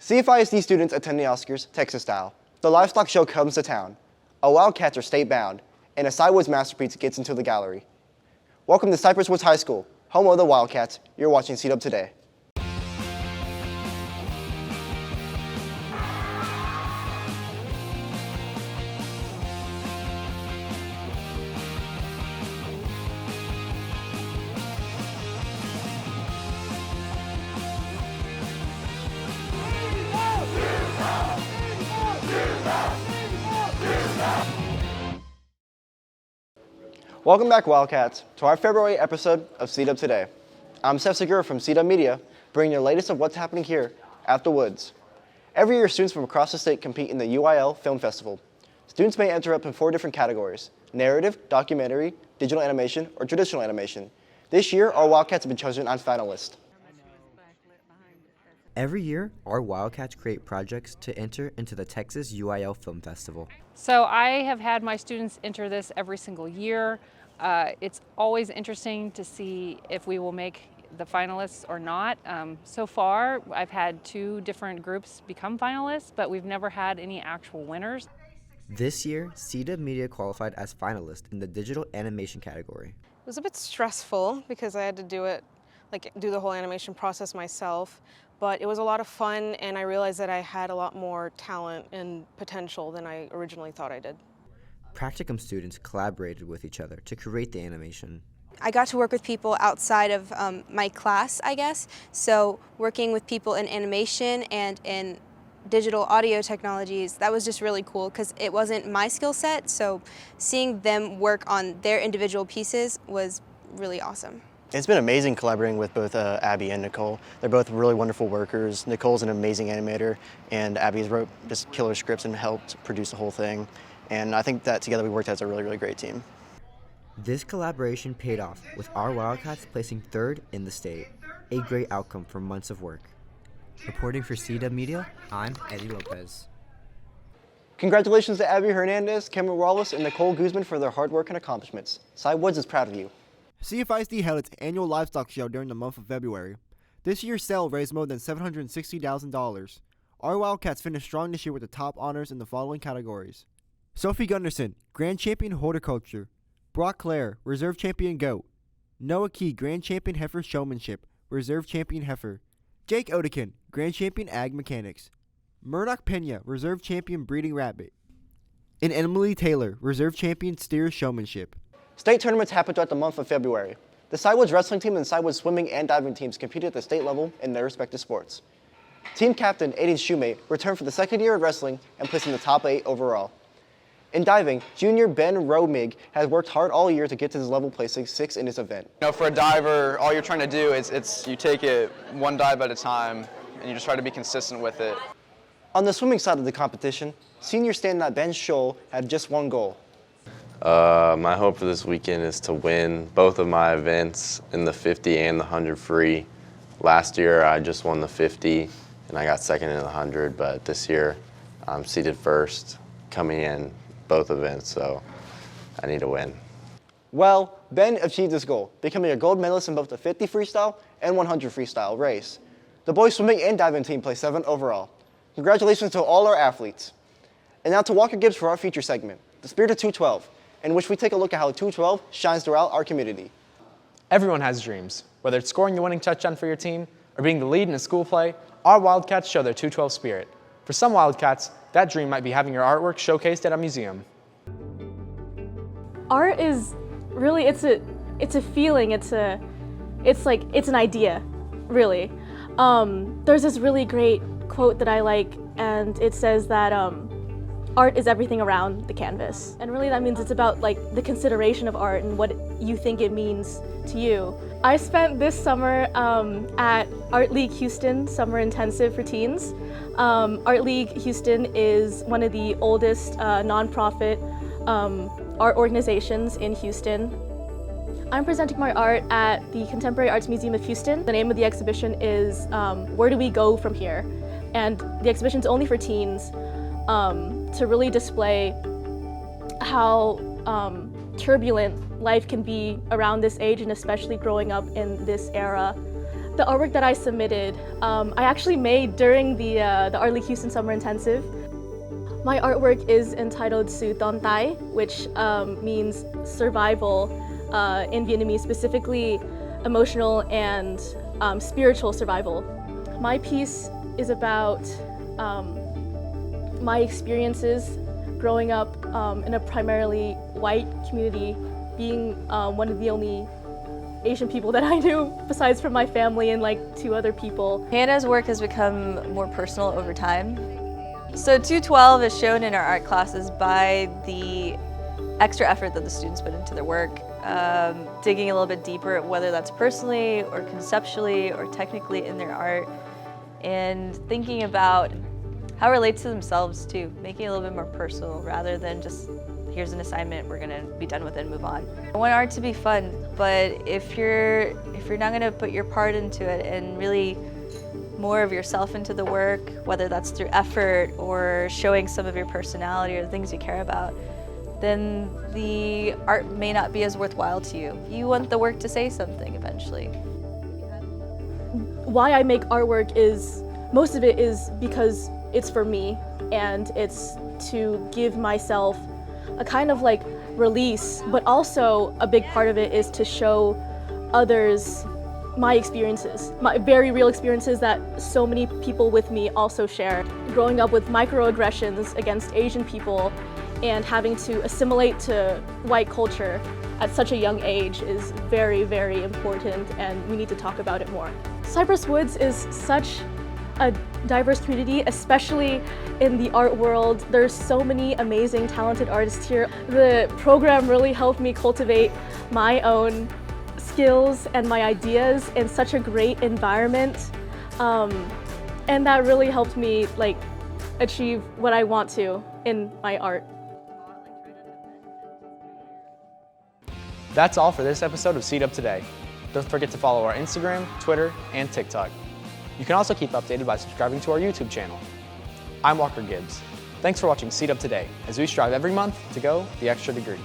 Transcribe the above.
CFISD students attend the Oscars, Texas style. The Livestock show comes to town. A Wildcats are state-bound, and a Sidewoods masterpiece gets into the gallery. Welcome to Cypress Woods High School, home of the Wildcats. You're watching CDub Today. Welcome back, Wildcats, to our February episode of CDub Today. I'm Seth Segura from CDub Media, bringing you the latest of what's happening here at the Woods. Every year, students from across the state compete in the UIL Film Festival. Students may enter up in 4 different categories: narrative, documentary, digital animation, or traditional animation. This year, our Wildcats have been chosen on Finalists. Every year, our Wildcats create projects to enter into the Texas UIL Film Festival. So I have had my students enter this every single year. It's always interesting to see if we will make the finalists or not. So far, I've had 2 different groups become finalists, but we've never had any actual winners. This year, CDub Media qualified as finalist in the digital animation category. It was a bit stressful because I had to do the whole animation process myself, but it was a lot of fun, and I realized that I had a lot more talent and potential than I originally thought I did. Practicum students collaborated with each other to create the animation. I got to work with people outside of my class, I guess. So working with people in animation and in digital audio technologies, that was just really cool because it wasn't my skill set. So seeing them work on their individual pieces was really awesome. It's been amazing collaborating with both Abby and Nicole. They're both really wonderful workers. Nicole's an amazing animator, and Abby's wrote just killer scripts and helped produce the whole thing. And I think that together we worked as a really, really great team. This collaboration paid off, with our Wildcats placing 3rd in the state. A great outcome from months of work. Reporting for CDub Media, I'm Eddie Lopez. Congratulations to Abby Hernandez, Cameron Wallace, and Nicole Guzman for their hard work and accomplishments. Sidewoods is proud of you. CFISD held its annual Livestock show during the month of February. This year's sale raised more than $760,000. Our Wildcats finished strong this year with the top honors in the following categories: Sophie Gunderson, Grand Champion Horticulture; Brock Clare, Reserve Champion Goat; Noah Key, Grand Champion Heifer Showmanship, Reserve Champion Heifer; Jake Odekin, Grand Champion Ag Mechanics; Murdoch Pena, Reserve Champion Breeding Rabbit; and Emily Taylor, Reserve Champion Steer Showmanship. State tournaments happened throughout the month of February. The Sidewoods wrestling team and Sidewoods swimming and diving teams competed at the state level in their respective sports. Team captain Aiden Shoemate returned for the 2nd year of wrestling and placed in the top 8 overall. In diving, junior Ben Romig has worked hard all year to get to this level, placing 6th in this event. You know, for a diver, all you're trying to do is you take it one dive at a time, and you just try to be consistent with it. On the swimming side of the competition, senior standout Ben Scholl had just one goal. My hope for this weekend is to win both of my events in the 50 and the 100 free. Last year I just won the 50 and I got 2nd in the 100, but this year I'm seated 1st coming in both events, so I need to win. Well, Ben achieved this goal, becoming a gold medalist in both the 50 freestyle and 100 freestyle race. The boys swimming and diving team placed 7th overall. Congratulations to all our athletes. And now to Walker Gibbs for our feature segment, The Spirit of 212, in which we take a look at how 212 shines throughout our community. Everyone has dreams. Whether it's scoring the winning touchdown for your team or being the lead in a school play, our Wildcats show their 212 spirit. For some Wildcats, that dream might be having your artwork showcased at a museum. Art is really, it's a feeling, it's an idea, really. There's this really great quote that I like, and it says that art is everything around the canvas. And really that means it's about the consideration of art and what you think it means to you. I spent this summer at Art League Houston Summer Intensive for Teens. Art League Houston is one of the oldest nonprofit art organizations in Houston. I'm presenting my art at the Contemporary Arts Museum of Houston. The name of the exhibition is Where Do We Go From Here? And the exhibition's only for teens to really display how turbulent life can be around this age, and especially growing up in this era. The artwork that I submitted, I actually made during the Art League Houston Summer Intensive. My artwork is entitled Su Ton Tai, which means survival in Vietnamese, specifically emotional and spiritual survival. My piece is about my experiences growing up in a primarily white community, being one of the only Asian people that I knew, besides from my family and like 2 other people. Hannah's work has become more personal over time. So 212 is shown in our art classes by the extra effort that the students put into their work, digging a little bit deeper, whether that's personally or conceptually or technically in their art, and thinking about how it relates to themselves too, making it a little bit more personal rather than just here's an assignment, we're gonna be done with it and move on. I want art to be fun, but if you're not gonna put your part into it and really more of yourself into the work, whether that's through effort or showing some of your personality or the things you care about, then the art may not be as worthwhile to you. You want the work to say something eventually. Why I make artwork is, most of it is because it's for me, and it's to give myself a kind of like release, but also a big part of it is to show others my experiences, my very real experiences that so many people with me also share. Growing up with microaggressions against Asian people and having to assimilate to white culture at such a young age is very, very important, and we need to talk about it more. Cypress Woods is such a diverse community, especially in the art world. There's so many amazing, talented artists here. The program really helped me cultivate my own skills and my ideas in such a great environment, and that really helped me like achieve what I want to in my art. That's all for this episode of CDub Today. Don't forget to follow our Instagram, Twitter, and TikTok. You can also keep updated by subscribing to our YouTube channel. I'm Walker Gibbs. Thanks for watching CDub Today, as we strive every month to go the extra degree.